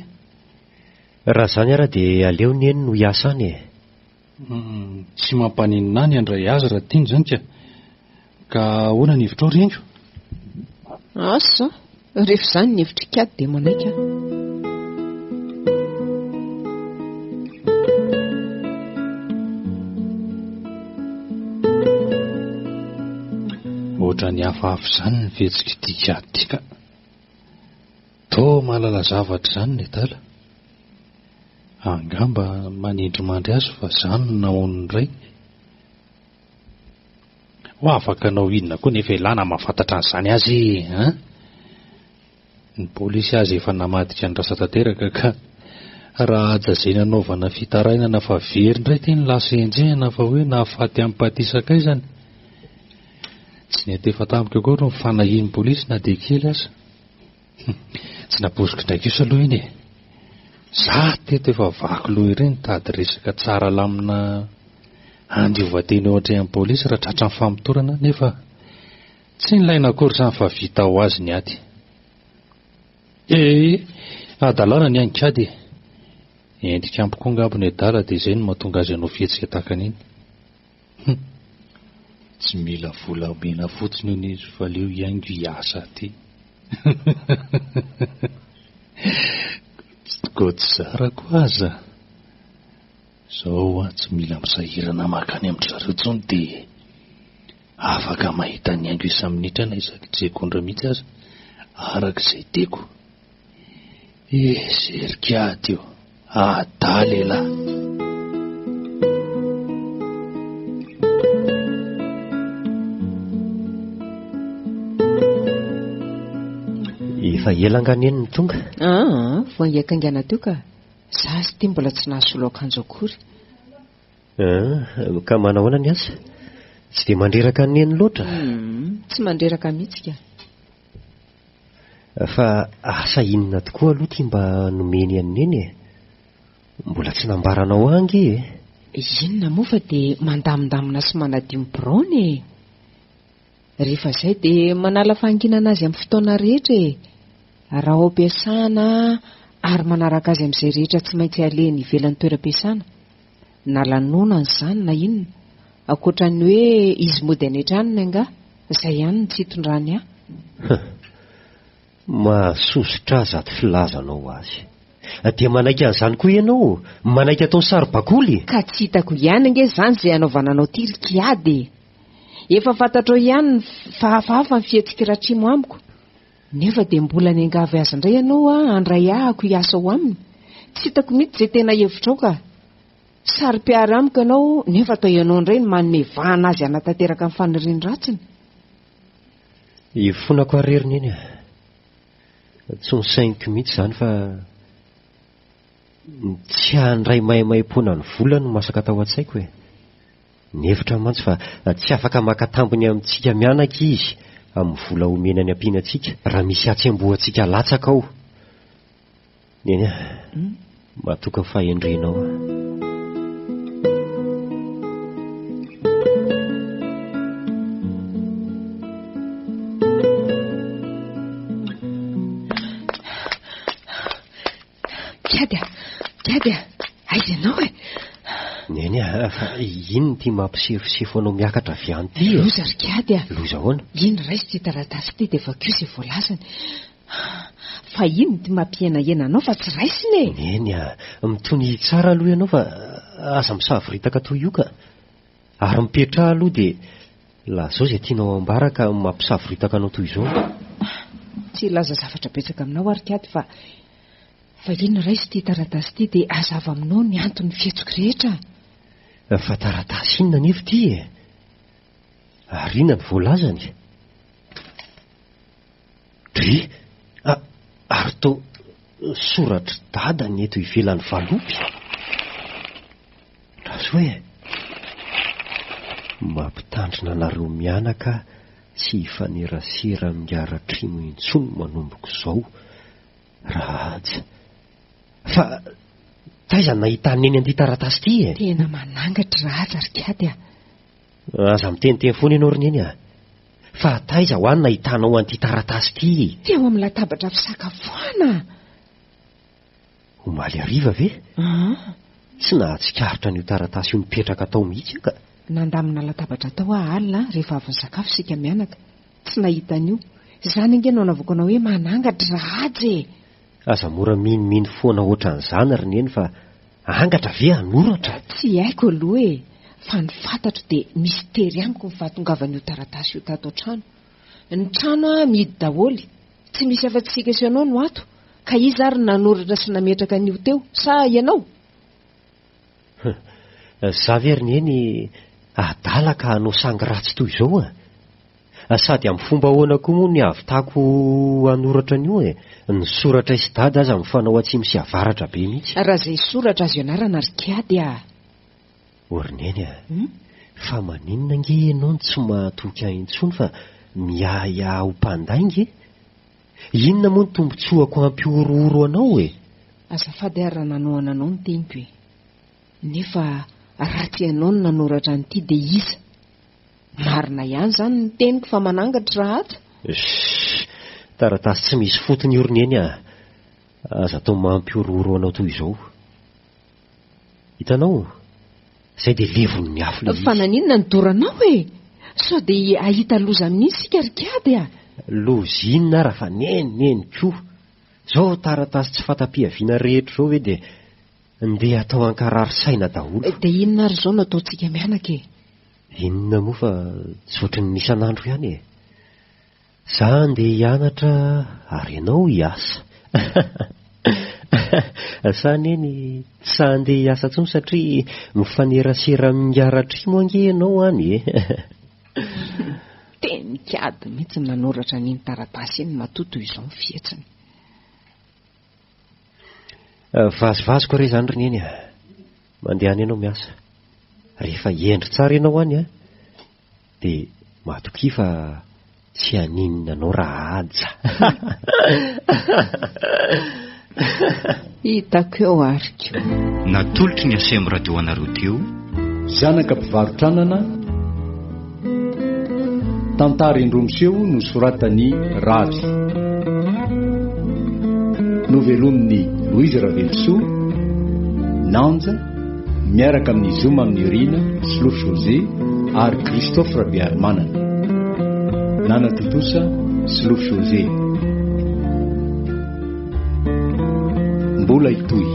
Raha izany ara dia aleo neny no hiasa any e. Tsy mampaninina any andray azy raha tiany izany ka ahoana ny hevitra ao rengo? Asa, rehefa izany ny hevitra Kiady dia manaika. Ohatra ny hafahafa izany ny fihetsika ity Kiady ity ka. Toa mahalala zavatra izany ny tala. Angamba manindry mandry azy fa izany no nahoany iray. ho afaka anao inona koa nefa ilana mahafantatra an'izany azy ny polisy azy efa namadika ny rasa tanteraka ka raha ajazeny anaovana fitarainana fa very indray teny lasa enjehana fa hoe nahafaty amin'ny patisaka izany. Tsy nety efa tampoka koa ro mifanahiny polisy na dia kely aza. Tsy naposiko ndraiky io aloha iny e. Za teto efa vaky loha ireny tady resaka tsara lamina andiovateny ohatra amin'ny polisy raha tratra ny famitorana nefa tsy nilaina akory izany fa vita ho azy ny aty. Adalàna ny anikady endrika ampoko angabo ny adala dia izay no mahatonga azy anao fihetsika takan'iny. Tsy mila volamena fotsiny io izy fa leo iaingo hiasa ty. Tsara koa aza. Zao tsy mila misahirana makany amin'ny zareo intsony dia afaka mahita ny haingo isa-minitra na isaky sekondra mihitsy aza arak'izay tiako. Zerikady io adaly lahy. Efa elangany eny ny tonga? Vao angakangana teo ka za sy tia mbola tsy nahasolo akanjo akory. Ka manahoana ny asa? Tsy dia mandreraka ny eny loatra? Tsy mandreraka mihitsy ka. Fa asa inona tokoa aloha tia mba nomeny an'ny eny e? Mbola tsy nambaranao angy e? Inona moa fa dia mandamindamina sy manadimy braony e. Rehefa izay dia manala fahanginana azy amin'ny fotoana rehetra e. Raha ao am-piasana ary manaraka azy amin'izay rehetra tsy maintsy aleny ivelan'ny toeram-piasana na lanonana izany na inona ankoatran'ny hoe izy mody any an-tranony anga izay ihany ny tsy hitondrany ahy. Mahasosotra aza ty filazanao azy. Dia manaiky an'izany koa ianao, manaiky atao sary-bakoly. Ka tsy hitako ihany ange izany izay anaovananao tilikiady. Efa fantatrao ihany fa hafahafa ny fihetsika ratrimo amiko. Nefa dia mbola ny angavy azy indray ianao andray ahako hiasa ao aminy. Tsy hitako mihitsy izay tena hevitrao ka. Sary-piara amiko ianao nefa atao ianao indray ny manome vahana azy anatanteraka amin'ny faniriany ratsiny. Ifonako areriny eny tsy nisainiko mihitsy izany fa tsy handray maimai-pona ny vola no masaka tao an-tsaiko e. Nefitra mantsy fa tsy afaka makatambony amintsika mianaka izy amin'ny vola omenany ampianantsika raha misy atsembohantsika latsaka ao. Eny matoka fahendrenao. Kiady aiza ianao e? Neny fa ino ty mampisefosefo anao miakatra avy any ty? Loza ry Kiady Loza ahoana? Ino raisy ty taratasy ty dia vakio izay voalazany. Fa ino ty mampihenahena anao fa tsy raisiny e? Neny mitony tsara aloha ianao fa aza misavoritaka toy io ka. Ary mipetra aloha dia lazao izay tianao ambaraka mampisavoritaka anao toy izao. Tsy laza zavatra betsaka aminao ary Kiady fa ino raisy ty taratasy ty dia azava aminao ny antony fihetsiko rehetra. Fa taratasy inona nefa ty e? Ary inona ny voalazany? Ary to soratra dada ny eto ivelan'ny valopy. Raha hoe mampitandrina anareo mianaka sy hifanerasera miaratrimo intsony manomboko izao rahatsy. Fa taiza nahitany eny an'ity taratasy ty e? Tena manangatra rahatsy ary Kiady aza miteniteny foana ianao ry neny fa taiza ho any nahitanao an'ity taratasy ty? Teo amin'ny latabatra fisakafoana. Omaly ariva ve? Tsy nahatsikaritra n'io taratasy io nipetraka tao mihitsy ka. Nandamina latabatra tao alina rehefa avy nisakafo sika mianaka. Tsy nahitan'io. Izany ange no anavokana hoe manangatra rahatsy e. Aza mora miniminy foana ohatran'izany ry neny fa angatra ve hanoratra? Tsy haiko aloha e. Fa ny fantatro dia mistery amiko ny fahatongavan'io taratasy io tato an-trano. Ny trano mihidy daholy. Tsy misy afa-tsy sika sy ianao no ato. Ka iza ary nanoratra sy nametraka an'io teo? Sa ianao? Za ve ry neny adala ka hanao sangy ratsy toy izao sady amin'ny fomba ahoana koa moa ny avitako anoratra an'io ny soratra isy dady aza mifanao atsimo sy avaratra be mihitsy. Raha izay soratra azo ianarana ry kiady Orineny fa maninona nge ianao ny tsy mahatoky intsony fa miaya ho mpandaingy? Inona moa ny tombontsoako ampiorooro anao azafady ary raha nanoana anao ny teniko nefa ratsy ianao no nanoratra an'ity dia iza marina ihany izany ny teniko fa manangatra raha ata. Taratasy tsy misy fotony Orineny aza tao mampiorooro anao toy izao. Hitanao izay dia levony ny afo fa naninona ny doranao sao dia ahita loza amin'iny sika ry kiady loza inona raha fa neny koa zao taratasy tsy fatam-piaviana rehetra zao dia ndeha atao ankarary saina daholo. Dia inona ary zao no ataontsika mianaka Inona moa fa tsy ohatry ny isan'andro ihany za ndeha hianatra ary ianao hiasa. Sa neny sa ndeha hiasa tsony satria mifanerasera mingaratra moa ange ianao any teny kiady mihitsy nanoratra n'iny taratasy iny matoto izao ny fietsiny. Vazovazoko re izany Rineny mandeha any ianao miasa. Rehefa endry tsara ianao any dia matoki fa tsy haninona anao raha aja. Hitako eo ary koa. Natolotry ny asemo radio anareo teo zanaka mpivarotranana tantara indromiseho no soratany Ravy, novelomin'ny Louise Ravelso, Nanja miaraka amin'ny Zoma amin'ny Rina Slof José ary Christophe Rabiarmanana. Nanatotosa Slof José. Mbola itoy